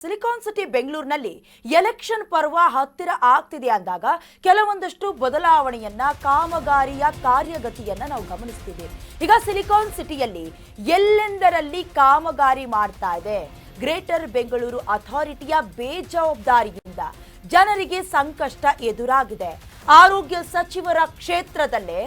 Silicon city ಬೆಂಗಳೂರಿನಲ್ಲಿ election ಪರ್ವ ಹತ್ತಿರ ಆಗ್ತಿದೆ ಅಂದಾಗ ಕೆಲವೊಂದಷ್ಟು ಬದಲಾವಣೆಯನ್ನ ಕಾಮಗಾರಿಯ ಕಾರ್ಯಗತಿಯನ್ನ ನಾವು ಗಮನಿಸ್ತೀವಿ. ಈಗ ಸಿಲಿಕಾನ್ ಸಿಟಿಯಲ್ಲಿ ಎಲ್ಲೆಂದರಲ್ಲಿ ಕಾಮಗಾರಿ ಮಾಡ್ತಾ ಇದೆ. ಗ್ರೇಟರ್ ಬೆಂಗಳೂರು ಅಥಾರಿಟಿಯ ಬೇಜವಾಬ್ದಾರಿಯಿಂದ ಜನರಿಗೆ ಸಂಕಷ್ಟ ಎದುರಾಗಿದೆ. ಆರೋಗ್ಯ ಸಚಿವರ ಕ್ಷೇತ್ರದಲ್ಲೇ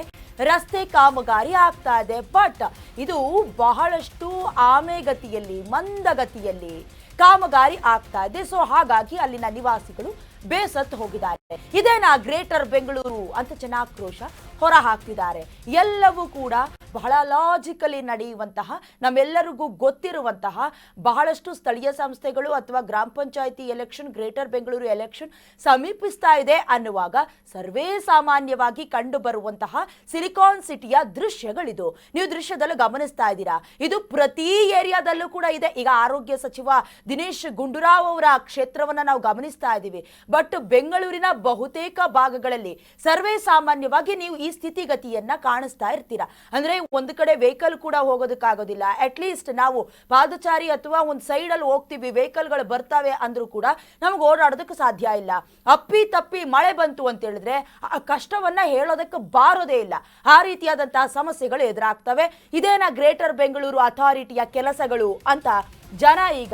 ರಸ್ತೆ ಕಾಮಗಾರಿ ಆಗ್ತಾ ಇದೆ. ಬಟ್ ಇದು ಬಹಳಷ್ಟು ಆಮೆಗತಿಯಲ್ಲಿ ಮಂದಗತಿಯಲ್ಲಿ ಕಾಮಗಾರಿ ಆಗ್ತಾ ಇದೆ. ಸೊ ಹಾಗಾಗಿ ಅಲ್ಲಿನ ನಿವಾಸಿಗಳು ಬೇಸತ್ತು ಹೋಗಿದ್ದಾರೆ. ಇದೇನಾ ಗ್ರೇಟರ್ ಬೆಂಗಳೂರು ಅಂತ ಜನಾಕ್ರೋಶ ಹೊರ ಹಾಕ್ತಿದ್ದಾರೆ. ಎಲ್ಲವೂ ಕೂಡ ಬಹಳ ಲಾಜಿಕಲಿ ನಡೆಯುವಂತಹ, ನಮ್ಮೆಲ್ಲರಿಗೂ ಗೊತ್ತಿರುವಂತಹ ಬಹಳಷ್ಟು ಸ್ಥಳೀಯ ಸಂಸ್ಥೆಗಳು ಅಥವಾ ಗ್ರಾಮ ಪಂಚಾಯಿತಿ ಎಲೆಕ್ಷನ್, ಗ್ರೇಟರ್ ಬೆಂಗಳೂರು ಎಲೆಕ್ಷನ್ ಸಮೀಪಿಸ್ತಾ ಇದೆ ಅನ್ನುವಾಗ ಸರ್ವೇ ಸಾಮಾನ್ಯವಾಗಿ ಕಂಡು ಬರುವಂತಹ ಸಿಲಿಕಾನ್ ಸಿಟಿಯ ದೃಶ್ಯಗಳಿದು. ನೀವು ದೃಶ್ಯದಲ್ಲೂ ಗಮನಿಸ್ತಾ ಇದ್ದೀರಾ. ಇದು ಪ್ರತಿ ಏರಿಯಾದಲ್ಲೂ ಕೂಡ ಇದೆ. ಈಗ ಆರೋಗ್ಯ ಸಚಿವ ದಿನೇಶ್ ಗುಂಡೂರಾವ್ ಅವರ ಕ್ಷೇತ್ರವನ್ನ ನಾವು ಗಮನಿಸ್ತಾ ಇದ್ದೀವಿ. ಬಟ್ ಬೆಂಗಳೂರಿನ ಬಹುತೇಕ ಭಾಗಗಳಲ್ಲಿ ಸರ್ವೇ ಸಾಮಾನ್ಯವಾಗಿ ನೀವು ಈ ಸ್ಥಿತಿಗತಿಯನ್ನ ಕಾಣಿಸ್ತಾ ಇರ್ತೀರಾ. ಅಂದ್ರೆ ಒಂದು ಕಡೆ ವೆಹಿಕಲ್ ಕೂಡ ಹೋಗೋದಕ್ಕಾಗೋದಿಲ್ಲ. ಅಟ್ಲೀಸ್ಟ್ ನಾವು ಪಾದಚಾರಿ ಅಥವಾ ಒಂದು ಸೈಡ್ ಅಲ್ಲಿ ಹೋಗ್ತೀವಿ, ವೆಹಿಕಲ್ಗಳು ಬರ್ತವೆ ಅಂದ್ರೂ ಕೂಡ ನಮ್ಗೆ ಓಡಾಡೋದಕ್ಕೆ ಸಾಧ್ಯ ಇಲ್ಲ. ಅಪ್ಪಿ ತಪ್ಪಿ ಮಳೆ ಬಂತು ಅಂತ ಹೇಳಿದ್ರೆ ಆ ಕಷ್ಟವನ್ನ ಹೇಳೋದಕ್ಕೆ ಬಾರೋದೇ ಇಲ್ಲ. ಆ ರೀತಿಯಾದಂತಹ ಸಮಸ್ಯೆಗಳು ಎದುರಾಗ್ತವೆ. ಇದೇನಾ ಗ್ರೇಟರ್ ಬೆಂಗಳೂರು ಅಥಾರಿಟಿಯ ಕೆಲಸಗಳು ಅಂತ ಜನ ಈಗ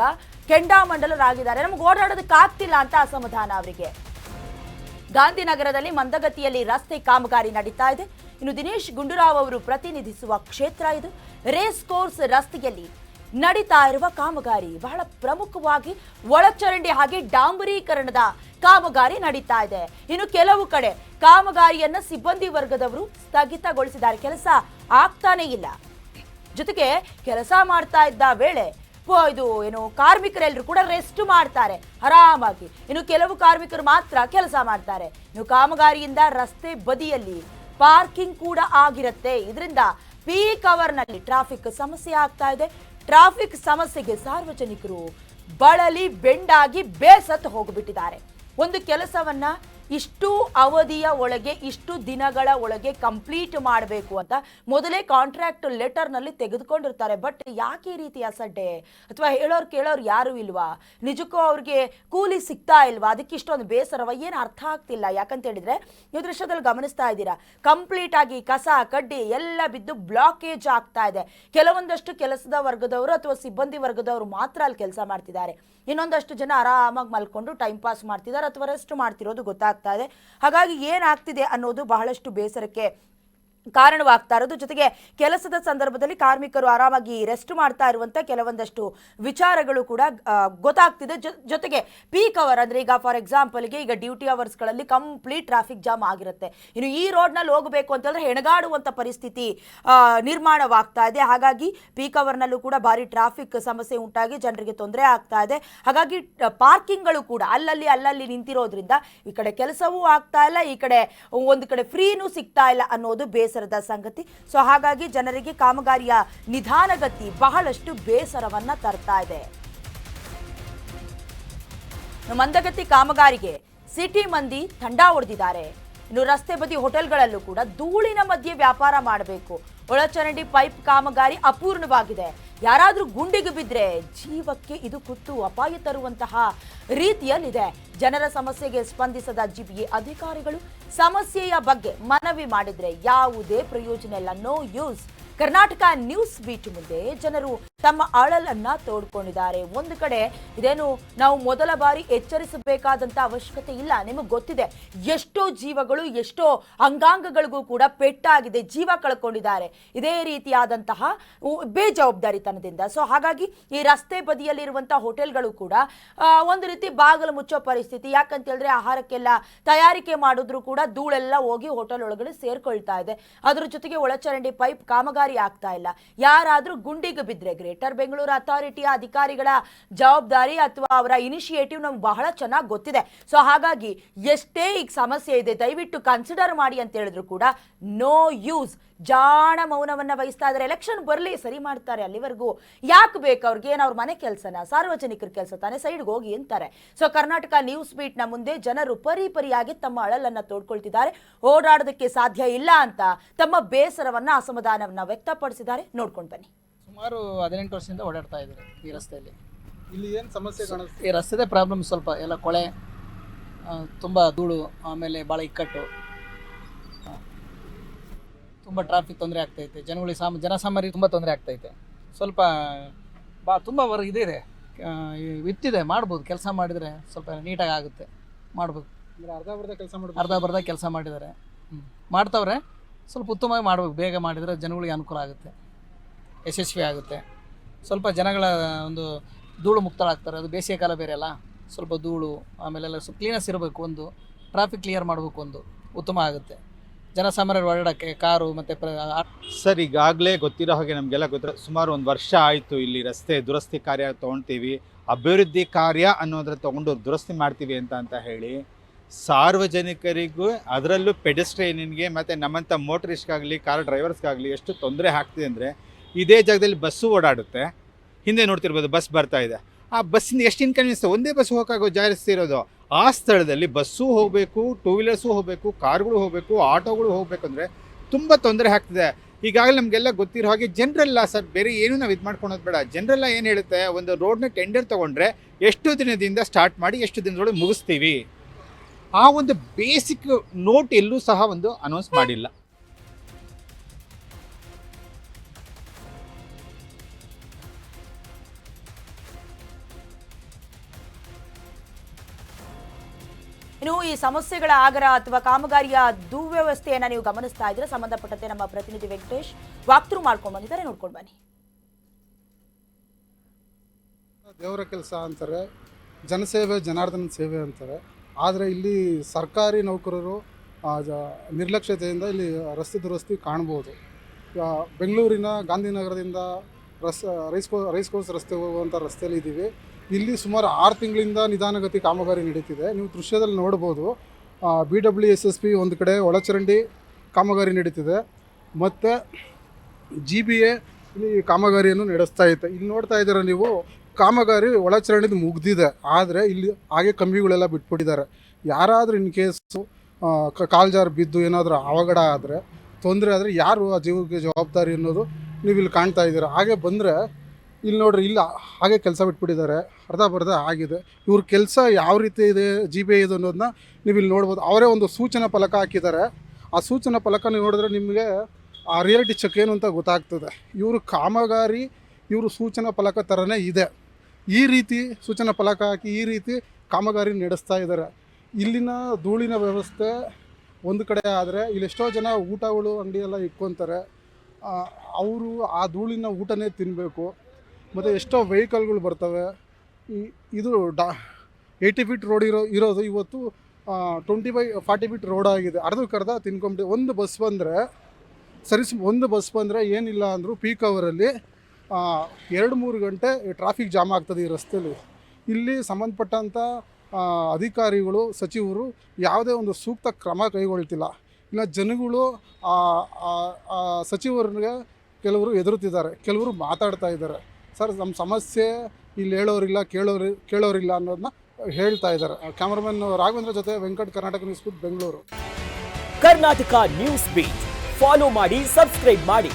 ಕೆಂಡಾಮಂಡಲರಾಗಿದ್ದಾರೆ. ನಮ್ಗೆ ಓಡಾಡೋದಕ್ಕೆ ಆಗ್ತಿಲ್ಲ ಅಂತ ಅಸಮಾಧಾನ ಅವರಿಗೆ. ಗಾಂಧಿನಗರದಲ್ಲಿ ಮಂದಗತಿಯಲ್ಲಿ ರಸ್ತೆ ಕಾಮಗಾರಿ ನಡೀತಾ ಇದೆ. ಇನ್ನು ದಿನೇಶ್ ಗುಂಡೂರಾವ್ ಅವರು ಪ್ರತಿನಿಧಿಸುವ ಕ್ಷೇತ್ರ ಇದು. ರೇಸ್ ಕೋರ್ಸ್ ರಸ್ತೆಯಲ್ಲಿ ನಡೀತಾ ಇರುವ ಕಾಮಗಾರಿ ಬಹಳ ಪ್ರಮುಖವಾಗಿ ಒಳಚರಂಡಿ ಹಾಗೆ ಡಾಂಬರೀಕರಣದ ಕಾಮಗಾರಿ ನಡೀತಾ ಇದೆ. ಇನ್ನು ಕೆಲವು ಕಡೆ ಕಾಮಗಾರಿಯನ್ನ ಸಿಬ್ಬಂದಿ ವರ್ಗದವರು ಸ್ಥಗಿತಗೊಳಿಸಿದ್ದಾರೆ. ಕೆಲಸ ಆಗ್ತಾನೆ ಇಲ್ಲ. ಜೊತೆಗೆ ಕೆಲಸ ಮಾಡ್ತಾ ಇದ್ದ ವೇಳೆ ಇದು ಏನು ಕಾರ್ಮಿಕರೆಲ್ಲರೂ ಕೂಡ ರೆಸ್ಟ್ ಮಾಡ್ತಾರೆ ಆರಾಮಾಗಿ. ಇನ್ನು ಕೆಲವು ಕಾರ್ಮಿಕರು ಮಾತ್ರ ಕೆಲಸ ಮಾಡ್ತಾರೆ. ಇನ್ನು ಕಾಮಗಾರಿಯಿಂದ ರಸ್ತೆ ಬದಿಯಲ್ಲಿ ಪಾರ್ಕಿಂಗ್ ಕೂಡ ಆಗಿರುತ್ತೆ. ಇದರಿಂದ ಪೀಕ್ ಅವರ್ ನಲ್ಲಿ ಟ್ರಾಫಿಕ್ ಸಮಸ್ಯೆ ಆಗ್ತಾ ಇದೆ. ಟ್ರಾಫಿಕ್ ಸಮಸ್ಯೆಗೆ ಸಾರ್ವಜನಿಕರು ಬಳಲಿ ಬೆಂಡಾಗಿ ಬೇಸತ್ತು ಹೋಗಿಬಿಟ್ಟಿದ್ದಾರೆ. ಒಂದು ಕೆಲಸವನ್ನ ಇಷ್ಟು ಅವಧಿಯ ಒಳಗೆ, ಇಷ್ಟು ದಿನಗಳ ಒಳಗೆ ಕಂಪ್ಲೀಟ್ ಮಾಡಬೇಕು ಅಂತ ಮೊದಲೇ ಕಾಂಟ್ರಾಕ್ಟ್ ಲೆಟರ್ನಲ್ಲಿ ತೆಗೆದುಕೊಂಡಿರ್ತಾರೆ. ಬಟ್ ಯಾಕೆ ಈ ರೀತಿ ಅಸಡ್ಡೆ? ಅಥವಾ ಹೇಳೋರು ಕೇಳೋರು ಯಾರು ಇಲ್ವಾ? ನಿಜಕ್ಕೂ ಅವ್ರಿಗೆ ಕೂಲಿ ಸಿಗ್ತಾ ಇಲ್ವಾ? ಅದಕ್ಕೆ ಇಷ್ಟೊಂದು ಬೇಸರವ? ಏನು ಅರ್ಥ ಆಗ್ತಿಲ್ಲ. ಯಾಕಂತ ಹೇಳಿದ್ರೆ ನೀವು ದೃಶ್ಯದಲ್ಲಿ ಗಮನಿಸ್ತಾ ಇದ್ದೀರಾ, ಕಂಪ್ಲೀಟ್ ಆಗಿ ಕಸ ಕಡ್ಡಿ ಎಲ್ಲ ಬಿದ್ದು ಬ್ಲಾಕೇಜ್ ಆಗ್ತಾ ಇದೆ. ಕೆಲವೊಂದಷ್ಟು ಕೆಲಸದ ವರ್ಗದವರು ಅಥವಾ ಸಿಬ್ಬಂದಿ ವರ್ಗದವರು ಮಾತ್ರ ಅಲ್ಲಿ ಕೆಲಸ ಮಾಡ್ತಿದ್ದಾರೆ. ಇನ್ನೊಂದಷ್ಟು ಜನ ಆರಾಮಾಗಿ ಮಲ್ಕೊಂಡು ಟೈಮ್ ಪಾಸ್ ಮಾಡ್ತಿದ್ದಾರೆ ಅಥವಾ ರೆಸ್ಟ್ ಮಾಡ್ತಿರೋದು ಗೊತ್ತಾಗ್ತಾ ಇದೆ. ಹಾಗಾಗಿ ಏನಾಗ್ತಿದೆ ಅನ್ನೋದು ಬಹಳಷ್ಟು ಬೇಸರಕ್ಕೆ ಕಾರಣವಾಗ್ತಾ ಇರೋದು. ಜೊತೆಗೆ ಕೆಲಸದ ಸಂದರ್ಭದಲ್ಲಿ ಕಾರ್ಮಿಕರು ಆರಾಮಾಗಿ ರೆಸ್ಟ್ ಮಾಡ್ತಾ ಇರುವಂತ ಕೆಲವೊಂದಷ್ಟು ವಿಚಾರಗಳು ಕೂಡ ಗೊತ್ತಾಗ್ತಿದೆ. ಜೊತೆಗೆ ಪೀಕ್ ಅವರ್ ಅಂದ್ರೆ ಈಗ ಫಾರ್ ಎಕ್ಸಾಂಪಲ್ಗೆ ಈಗ ಡ್ಯೂಟಿ ಅವರ್ಸ್ಗಳಲ್ಲಿ ಕಂಪ್ಲೀಟ್ ಟ್ರಾಫಿಕ್ ಜಾಮ್ ಆಗಿರುತ್ತೆ. ಇನ್ನು ಈ ರೋಡ್ನಲ್ಲಿ ಹೋಗಬೇಕು ಅಂತಂದ್ರೆ ಹೆಣಗಾಡುವಂತ ಪರಿಸ್ಥಿತಿ ನಿರ್ಮಾಣವಾಗ್ತಾ ಇದೆ. ಹಾಗಾಗಿ ಪೀಕ್ ಅವರ್ನಲ್ಲೂ ಕೂಡ ಭಾರಿ ಟ್ರಾಫಿಕ್ ಸಮಸ್ಯೆ ಉಂಟಾಗಿ ಜನರಿಗೆ ತೊಂದರೆ ಆಗ್ತಾ ಇದೆ. ಹಾಗಾಗಿ ಪಾರ್ಕಿಂಗ್ಗಳು ಕೂಡ ಅಲ್ಲಲ್ಲಿ ನಿಂತಿರೋದ್ರಿಂದ ಈ ಕಡೆ ಕೆಲಸವೂ ಆಗ್ತಾ ಇಲ್ಲ, ಈ ಕಡೆ ಒಂದು ಕಡೆ ಫ್ರೀನೂ ಸಿಗ್ತಾ ಇಲ್ಲ ಅನ್ನೋದು ಬೇಸರದ ಸಂಗತಿ. ಸೊ ಹಾಗಾಗಿ ಜನರಿಗೆ ಕಾಮಗಾರಿಯ ನಿಧಾನಗತಿ ಬಹಳಷ್ಟು ಬೇಸರವನ್ನ ತರ್ತಾ ಇದೆ. ಮಂದಗತಿ ಕಾಮಗಾರಿಗೆ ಸಿಟಿ ಮಂದಿ ತಂಡ ಹೊಡೆದಿದ್ದಾರೆ. ಇನ್ನು ರಸ್ತೆ ಬದಿ ಹೋಟೆಲ್ಗಳಲ್ಲೂ ಕೂಡ ಧೂಳಿನ ಮಧ್ಯೆ ವ್ಯಾಪಾರ ಮಾಡಬೇಕು. ಒಳಚರಂಡಿ ಪೈಪ್ ಕಾಮಗಾರಿ ಅಪೂರ್ಣವಾಗಿದೆ. ಯಾರಾದ್ರೂ ಗುಂಡಿಗೆ ಬಿದ್ದರೆ ಜೀವಕ್ಕೆ ಇದು ಕುತ್ತು ಅಪಾಯ ತರುವಂತಹ ರೀತಿಯಲ್ಲಿದೆ. ಜನರ ಸಮಸ್ಯೆಗೆ ಸ್ಪಂದಿಸದ ಜಿಬಿಎ ಅಧಿಕಾರಿಗಳು ಸಮಸ್ಯೆಯ ಬಗ್ಗೆ ಮನವಿ ಮಾಡಿದ್ರೆ ಯಾವುದೇ ಪ್ರಯೋಜನ ಇಲ್ಲ. No use. Karnataka news beat ಮುಂದೆ ಜನರು ತಮ್ಮ ಅಳಲನ್ನ ತೋಡ್ಕೊಂಡಿದ್ದಾರೆ. ಒಂದು ಕಡೆ ಇದೇನು ನಾವು ಮೊದಲ ಬಾರಿ ಎಚ್ಚರಿಸಬೇಕಾದಂತ ಅವಶ್ಯಕತೆ ಇಲ್ಲ. ನಿಮಗೆ ಗೊತ್ತಿದೆ ಎಷ್ಟೋ ಜೀವಗಳು, ಎಷ್ಟೋ ಅಂಗಾಂಗಗಳಿಗೂ ಕೂಡ ಪೆಟ್ಟಾಗಿದೆ, ಜೀವ ಕಳ್ಕೊಂಡಿದ್ದಾರೆ ಇದೇ ರೀತಿಯಾದಂತಹ ಬೇಜವಾಬ್ದಾರಿತನದಿಂದ. ಸೊ ಹಾಗಾಗಿ ಈ ರಸ್ತೆ ಬದಿಯಲ್ಲಿರುವಂತಹ ಹೋಟೆಲ್ಗಳು ಕೂಡ ಒಂದು ರೀತಿ ಬಾಗಿಲು ಮುಚ್ಚೋ ಪರಿಸ್ಥಿತಿ. ಯಾಕಂತ ಹೇಳಿದ್ರೆ ಆಹಾರಕ್ಕೆಲ್ಲ ತಯಾರಿಕೆ ಮಾಡಿದ್ರು ಕೂಡ ಧೂಳೆಲ್ಲ ಹೋಗಿ ಹೋಟೆಲ್ ಒಳಗಡೆ ಸೇರ್ಕೊಳ್ತಾ ಇದೆ. ಅದ್ರ ಜೊತೆಗೆ ಒಳಚರಂಡಿ ಪೈಪ್ ಕಾಮಗಾರಿ ಆಗ್ತಾ ಇಲ್ಲ. ಯಾರಾದ್ರೂ ಗುಂಡಿಗೆ ಬಿದ್ರೆ ಗ್ರೇಟರ್ ಬೆಂಗಳೂರು ಅಥಾರಿಟಿಯ ಅಧಿಕಾರಿಗಳ ಜವಾಬ್ದಾರಿ ಅಥವಾ ಅವರ ಇನಿಷಿಯೇಟಿವ್ ನಮ್ಗೆ ಬಹಳ ಚೆನ್ನಾಗಿ ಗೊತ್ತಿದೆ. ಸೊ ಹಾಗಾಗಿ ಎಷ್ಟೇ ಈಗ ಸಮಸ್ಯೆ ಇದೆ ದಯವಿಟ್ಟು ಕನ್ಸಿಡರ್ ಮಾಡಿ ಅಂತ ಹೇಳಿದ್ರು ಕೂಡ ನೋ ಯೂಸ್. ಜಾಣ ಮೌನವನ್ನ ವಹಿಸ್ತಾ ಇದ್ದಾರೆ. ಎಲೆಕ್ಷನ್ ಬರಲಿ ಸರಿ ಮಾಡ್ತಾರೆ, ಅಲ್ಲಿವರೆಗೂ ಯಾಕೆ ಬೇಕು ಅವ್ರಿಗೆ? ಏನು ಅವ್ರ ಮನೆ ಕೆಲಸನ, ಸಾರ್ವಜನಿಕರ ಕೆಲಸ ತಾನೇ, ಸೈಡ್ಗೆ ಹೋಗಿ ಅಂತಾರೆ. ಸೊ ಕರ್ನಾಟಕ ನ್ಯೂಸ್ ಬೀಟ್ ನ ಮುಂದೆ ಜನರು ಪರಿಪರಿಯಾಗಿ ತಮ್ಮ ಅಳಲನ್ನ ತೋಡ್ಕೊಳ್ತಿದ್ದಾರೆ. ಓಡಾಡೋದಕ್ಕೆ ಸಾಧ್ಯ ಇಲ್ಲ ಅಂತ ತಮ್ಮ ಬೇಸರವನ್ನ ಅಸಮಾಧಾನವನ್ನ ವ್ಯಕ್ತಪಡಿಸಿದ್ದಾರೆ. ನೋಡ್ಕೊಂಡು ಬನ್ನಿ. ಸುಮಾರು 18 ವರ್ಷದಿಂದ ಓಡಾಡ್ತಾ ಇದ್ದಾರೆ ಈ ರಸ್ತೆಯಲ್ಲಿ. ಇಲ್ಲಿ ಏನು ಸಮಸ್ಯೆ ಕಾಣಿಸ್ತು? ಈ ರಸ್ತೆ ಪ್ರಾಬ್ಲಮ್ ಸ್ವಲ್ಪ ಎಲ್ಲ ಕೊಳೆ, ತುಂಬ ಧೂಳು, ಆಮೇಲೆ ಭಾಳ ಇಕ್ಕಟ್ಟು, ತುಂಬ ಟ್ರಾಫಿಕ್ ತೊಂದರೆ ಆಗ್ತೈತೆ. ಜನಗಳಿಗೆ ಜನಸಾಮಾನ್ಯರಿಗೆ ತುಂಬ ತೊಂದರೆ ಆಗ್ತೈತೆ. ಸ್ವಲ್ಪ ತುಂಬ ಇದಿದೆ, ವಿತ್ತಿದೆ, ಮಾಡ್ಬೋದು. ಕೆಲಸ ಮಾಡಿದರೆ ಸ್ವಲ್ಪ ನೀಟಾಗಿ ಆಗುತ್ತೆ, ಮಾಡ್ಬೋದು. ಅರ್ಧ ಕೆಲಸ ಮಾಡಿದ್ದಾರೆ, ಮಾಡ್ತಾವ್ರೆ. ಸ್ವಲ್ಪ ಉತ್ತಮವಾಗಿ ಮಾಡ್ಬೇಕು, ಬೇಗ ಮಾಡಿದರೆ ಜನಗಳಿಗೆ ಅನುಕೂಲ ಆಗುತ್ತೆ, ಯಶಸ್ವಿ ಆಗುತ್ತೆ. ಸ್ವಲ್ಪ ಜನಗಳ ಒಂದು ಧೂಳು ಮುಕ್ತರಾಗ್ತಾರೆ. ಅದು ಬೇಸಿಗೆ ಕಾಲ ಬೇರೆ ಅಲ್ಲ, ಸ್ವಲ್ಪ ಧೂಳು ಆಮೇಲೆಲ್ಲ ಸ್ವಲ್ಪ ಕ್ಲೀನೆಸ್ ಇರಬೇಕು. ಒಂದು ಟ್ರಾಫಿಕ್ ಕ್ಲಿಯರ್ ಮಾಡಬೇಕು, ಒಂದು ಉತ್ತಮ ಆಗುತ್ತೆ ಜನಸಾಮಾನ್ಯರು ಓಡಾಡೋಕ್ಕೆ. ಕಾರು ಮತ್ತು ಸರ್, ಈಗಾಗಲೇ ಗೊತ್ತಿರೋ ಹಾಗೆ ನಮಗೆಲ್ಲ ಗೊತ್ತಿರೋ ಸುಮಾರು 1 ವರ್ಷ ಆಯಿತು ಇಲ್ಲಿ ರಸ್ತೆ ದುರಸ್ತಿ ಕಾರ್ಯ ತೊಗೊಳ್ತೀವಿ, ಅಭಿವೃದ್ಧಿ ಕಾರ್ಯ ಅನ್ನೋದ್ರ ತೊಗೊಂಡು ದುರಸ್ತಿ ಮಾಡ್ತೀವಿ ಅಂತ ಹೇಳಿ ಸಾರ್ವಜನಿಕರಿಗೂ, ಅದರಲ್ಲೂ ಪೆಡೆಸ್ಟ್ರಿಯನ್ಗೆ ಮತ್ತು ನಮ್ಮಂಥ ಮೋಟರಿಸ್ಟ್ಗಾಗಲಿ ಕಾರ್ ಡ್ರೈವರ್ಸ್ಗಾಗಲಿ ಎಷ್ಟು ತೊಂದರೆ ಆಗ್ತಿದೆ ಅಂದರೆ, ಇದೇ ಜಾಗದಲ್ಲಿ ಬಸ್ಸು ಓಡಾಡುತ್ತೆ. ಹಿಂದೆ ನೋಡ್ತಿರ್ಬೋದು, ಬಸ್ ಬರ್ತಾ ಇದೆ. ಆ ಬಸ್ಸಿಂದ ಎಷ್ಟು ಇನ್ಕನ್ವೀನಿಯನ್ಸ್, ಒಂದೇ ಬಸ್ ಹೋಗೋಕ್ಕಾಗೋ ಜಾಸ್ತಿ ಇರೋದು. ಆ ಸ್ಥಳದಲ್ಲಿ ಬಸ್ಸು ಹೋಗಬೇಕು, ಟೂ ವೀಲರ್ಸು ಹೋಗಬೇಕು, ಕಾರ್ಗಳು ಹೋಗಬೇಕು, ಆಟೋಗಳು ಹೋಗಬೇಕಂದ್ರೆ ತುಂಬ ತೊಂದರೆ ಆಗ್ತಿದೆ. ಈಗಾಗಲೇ ನಮಗೆಲ್ಲ ಗೊತ್ತಿರೋ ಹಾಗೆ ಜನರೆಲ್ಲ ಸರ್, ಬೇರೆ ಏನೂ ನಾವು ಇದು ಮಾಡ್ಕೊಳೋದು ಬೇಡ. ಜನರೆಲ್ಲ ಏನು ಹೇಳುತ್ತೆ, ಒಂದು ರೋಡ್ನ ಟೆಂಡರ್ ತೊಗೊಂಡ್ರೆ ಎಷ್ಟು ದಿನದಿಂದ ಸ್ಟಾರ್ಟ್ ಮಾಡಿ ಎಷ್ಟು ದಿನದೊಳಗೆ ಮುಗಿಸ್ತೀವಿ, ಆ ಒಂದು ಬೇಸಿಕ್ ನೋಟ್ ಎಲ್ಲೂ ಸಹ ಒಂದು ಅನೌನ್ಸ್ ಮಾಡಿಲ್ಲ. ಇನ್ನು ಈ ಸಮಸ್ಯೆಗಳ ಆಗರ ಅಥವಾ ಕಾಮಗಾರಿಯ ದುವ್ಯವಸ್ಥೆಯನ್ನ ನೀವು ಗಮನಿಸ್ತಾ ಇದ್ರೆ, ಸಂಬಂಧಪಟ್ಟಂತೆ ನಮ್ಮ ಪ್ರತಿನಿಧಿ ವೆಂಕಟೇಶ್ ವಾಕ್ಥ್ರೂ ಮಾಡ್ಕೊಂಡು ಬಂದಿದ್ದಾರೆ, ನೋಡ್ಕೊಂಡು ಬನ್ನಿ. ದೇವರ ಕೆಲಸ ಅಂತಾರೆ, ಜನಸೇವೆ ಜನಾರ್ದನ ಸೇವೆ ಅಂತಾರೆ. ಆದರೆ ಇಲ್ಲಿ ಸರ್ಕಾರಿ ನೌಕರರು ನಿರ್ಲಕ್ಷ್ಯತೆಯಿಂದ ಇಲ್ಲಿ ರಸ್ತೆ ದುರಸ್ತಿ ಕಾಣ್ಬೋದು. ಬೆಂಗಳೂರಿನ ಗಾಂಧಿನಗರದಿಂದ ರೈಸ್ ಕೋರ್ಸ್ ರಸ್ತೆ ಹೋಗುವಂಥ ರಸ್ತೆಯಲ್ಲಿ ಇದ್ದೀವಿ. ಇಲ್ಲಿ ಸುಮಾರು 6 ತಿಂಗಳಿಂದ ನಿಧಾನಗತಿ ಕಾಮಗಾರಿ ನಡೀತಿದೆ. ನೀವು ದೃಶ್ಯದಲ್ಲಿ ನೋಡ್ಬೋದು, BWSSP ಒಂದು ಕಡೆ ಒಳಚರಂಡಿ ಕಾಮಗಾರಿ ನಡೀತಿದೆ, ಮತ್ತು GBA ಇಲ್ಲಿ ಕಾಮಗಾರಿಯನ್ನು ನಡೆಸ್ತಾ ಇತ್ತು. ಇಲ್ಲಿ ನೋಡ್ತಾ ಇದ್ದೀರ ನೀವು, ಕಾಮಗಾರಿ ಒಳಚರಂಡಿದು ಮುಗ್ದಿದೆ, ಆದರೆ ಇಲ್ಲಿ ಹಾಗೆ ಕಂಬಿಗಳೆಲ್ಲ ಬಿಟ್ಬಿಟ್ಟಿದ್ದಾರೆ. ಯಾರಾದರೂ ಇನ್ ಕೇಸು ಕಾಲ್ಜಾರು ಬಿದ್ದು ಏನಾದರೂ ಅವಘಡ ಆದರೆ, ತೊಂದರೆ ಆದರೆ ಯಾರು ಆ ಜೀವಕ್ಕೆ ಜವಾಬ್ದಾರಿ ಅನ್ನೋದು ನೀವು ಇಲ್ಲಿ ಕಾಣ್ತಾ ಇದ್ದೀರ. ಹಾಗೆ ಬಂದರೆ ಇಲ್ಲಿ ನೋಡ್ರಿ, ಇಲ್ಲ ಹಾಗೆ ಕೆಲಸ ಬಿಟ್ಬಿಟ್ಟಿದ್ದಾರೆ, ಅರ್ಧ ಆಗಿದೆ. ಇವ್ರ ಕೆಲಸ ಯಾವ ರೀತಿ ಇದೆ, GBA ಇದು ಅನ್ನೋದನ್ನ ನೀವು ಇಲ್ಲಿ ನೋಡ್ಬೋದು. ಅವರೇ ಒಂದು ಸೂಚನಾ ಫಲಕ ಹಾಕಿದ್ದಾರೆ. ಆ ಸೂಚನಾ ಫಲಕ ನೀವು ನೋಡಿದ್ರೆ ನಿಮಗೆ ಆ ರಿಯಾಲಿಟಿ ಚೆಕ್ ಏನು ಅಂತ ಗೊತ್ತಾಗ್ತದೆ. ಇವರು ಕಾಮಗಾರಿ ಇವರು ಸೂಚನಾ ಫಲಕ ಥರನೇ ಇದೆ, ಈ ರೀತಿ ಸೂಚನಾ ಫಲಕ ಹಾಕಿ ಈ ರೀತಿ ಕಾಮಗಾರಿ ನಡೆಸ್ತಾ ಇದ್ದಾರೆ. ಇಲ್ಲಿನ ಧೂಳಿನ ವ್ಯವಸ್ಥೆ ಒಂದು ಕಡೆ ಆದರೆ, ಇಲ್ಲೆಷ್ಟೋ ಜನ ಊಟಗಳು ಅಂಗಡಿಯೆಲ್ಲ ಇಟ್ಕೊತಾರೆ. ಅವರು ಆ ಧೂಳಿನ ಊಟನೇ ತಿನ್ನಬೇಕು. ಮತ್ತು ಎಷ್ಟೋ ವೆಹಿಕಲ್ಗಳು ಬರ್ತವೆ. ಇದು 80 ಫೀಟ್ ರೋಡ್ ಇರೋದು ಇವತ್ತು 20/40 ಫೀಟ್ ರೋಡ್ ಆಗಿದೆ. ಅರ್ಧಕ್ಕರ್ಧ ತಿನ್ಕೊಂಬಿಟ್ಟು ಒಂದು ಬಸ್ ಬಂದರೆ ಏನಿಲ್ಲ ಅಂದರೂ ಪೀಕ್ ಅವರಲ್ಲಿ 2-3 ಗಂಟೆ ಟ್ರಾಫಿಕ್ ಜಾಮ್ ಆಗ್ತದೆ ಈ ರಸ್ತೆಯಲ್ಲಿ. ಇಲ್ಲಿ ಸಂಬಂಧಪಟ್ಟಂಥ ಅಧಿಕಾರಿಗಳು, ಸಚಿವರು ಯಾವುದೇ ಒಂದು ಸೂಕ್ತ ಕ್ರಮ ಕೈಗೊಳ್ತಿಲ್ಲ. ಇಲ್ಲ, ಜನಗಳು ಸಚಿವರಿಗೆ ಕೆಲವರು ಎದುರುತ್ತಿದ್ದಾರೆ, ಕೆಲವರು ಮಾತಾಡ್ತಾ ಇದ್ದಾರೆ. ಸರ್, ನಮ್ಮ ಸಮಸ್ಯೆ ಇಲ್ಲಿ ಹೇಳೋರಿಲ್ಲ, ಕೇಳೋರಿಲ್ಲ ಅನ್ನೋದನ್ನ ಹೇಳ್ತಾ ಇದ್ದಾರೆ. ಕ್ಯಾಮರಾಮನ್ ರಾಘವೇಂದ್ರ ಜೊತೆ Venkat, Karnataka news, Bengaluru. Karnataka news beat follow ಮಾಡಿ, ಸಬ್ಸ್ಕ್ರೈಬ್ ಮಾಡಿ.